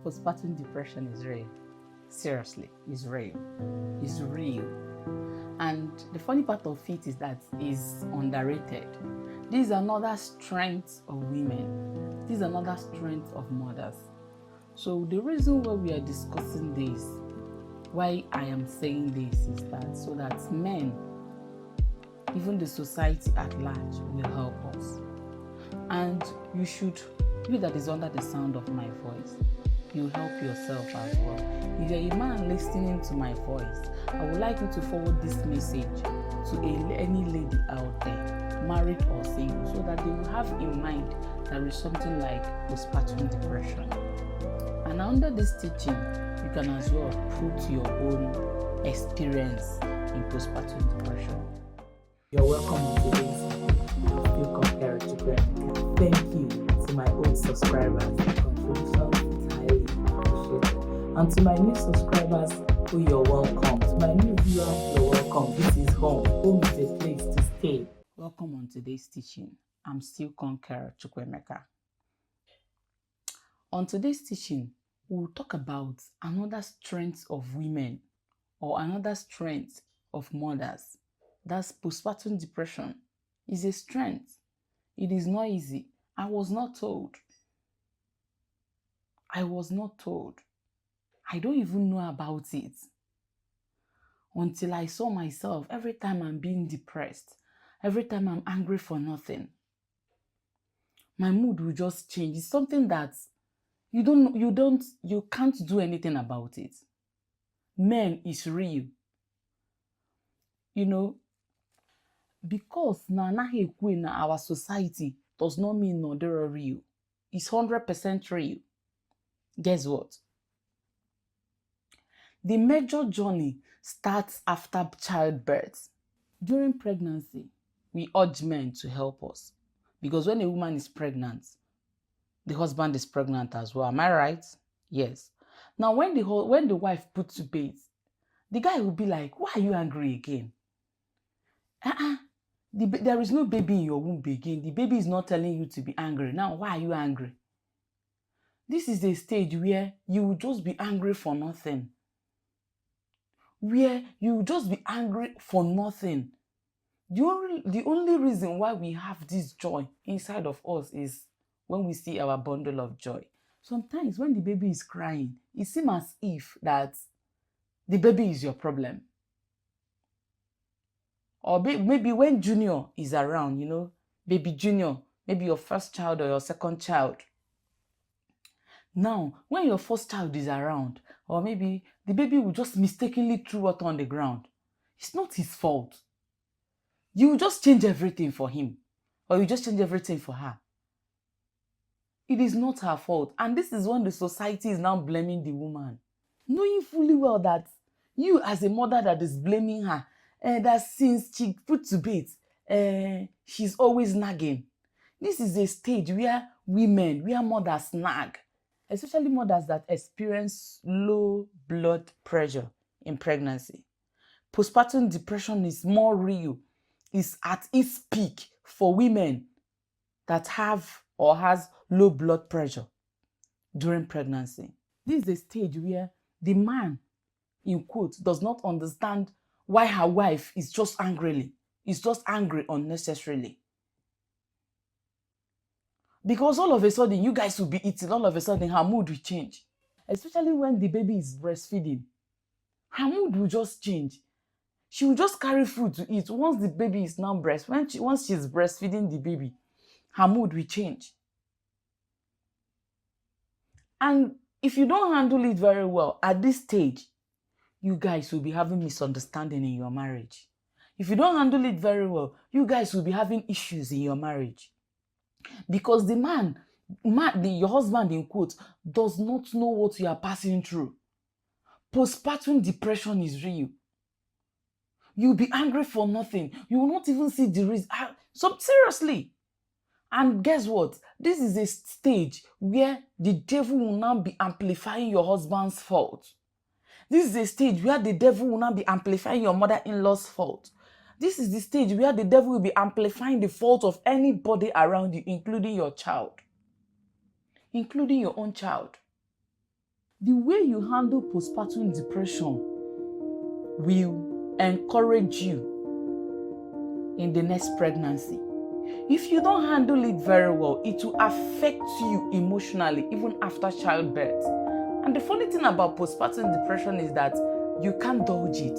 Postpartum depression is real. Seriously, it's real. It's real. And the funny part of it is that it's underrated. This is another strength of women. This is another strength of mothers. So the reason why we are discussing this, why I am saying this, is that so that men, even the society at large, will help us. And you that is under the sound of my voice, you help yourself as well. If you're a man listening to my voice, I would like you to forward this message to any lady out there, married or single, so that they will have in mind there is something like postpartum depression. And under this teaching, you can as well put your own experience in postpartum depression. You're welcome to today's Conqueror Chukwuemeka. Thank you to my old subscribers. The contribution is highly appreciated. And to my new subscribers, you're welcome. To my new viewers, you're welcome. This is home. Home is a place to stay. Welcome on today's teaching. I'm still Conqueror Chukwuemeka. On today's teaching, we'll talk about another strength of women or another strength of mothers. That's postpartum depression. It's a strength. It is not easy. I was not told. I don't even know about it until I saw myself. Every time I'm being depressed, every time I'm angry for nothing, my mood will just change. It's something that you can't do anything about it. Men is real. Because na our society does not mean no they're real. It's 100% real. Guess what? The major journey starts after childbirth. During pregnancy, we urge men to help us. Because when a woman is pregnant, the husband is pregnant as well. Am I right? Yes. Now, when the wife puts to bed, the guy will be like, why are you angry again? There is no baby in your womb again. The baby is not telling you to be angry. Now, why are you angry? This is a stage where you will just be angry for nothing. Where you will just be angry for nothing. The only reason why we have this joy inside of us is when we see our bundle of joy. Sometimes when the baby is crying, it seems as if that the baby is your problem. Or maybe when Junior is around, baby Junior, maybe your first child or your second child. Now, when your first child is around, or maybe the baby will just mistakenly throw water on the ground, it's not his fault. You will just change everything for him, or you just change everything for her. It is not her fault. And this is when the society is now blaming the woman, knowing fully well that you as a mother that is blaming her, that since she put to bed, she's always nagging. This is a stage where mothers nag, especially mothers that experience low blood pressure in pregnancy. Postpartum depression is more real. It's at its peak for women that have or has low blood pressure during pregnancy. This is a stage where the man, in quotes, does not understand why her wife is just angry unnecessarily. Because all of a sudden, you guys will be eating, all of a sudden, her mood will change. Especially when the baby is breastfeeding. Her mood will just change. She will just carry food to eat. Once the baby is now once she's breastfeeding the baby, her mood will change. And if you don't handle it very well at this stage, you guys will be having misunderstanding in your marriage. If you don't handle it very well, you guys will be having issues in your marriage. Because your husband, in quotes, does not know what you are passing through. Postpartum depression is real. You'll be angry for nothing. You will not even see the reason. So seriously. And guess what? This is a stage where the devil will now be amplifying your husband's fault. This is a stage where the devil will now be amplifying your mother-in-law's fault. This is the stage where the devil will be amplifying the fault of anybody around you, including your child. Including your own child. the way you handle postpartum depression will encourage you in the next pregnancy. If you don't handle it very well, it will affect you emotionally even after childbirth. And the funny thing about postpartum depression is that you can't dodge it.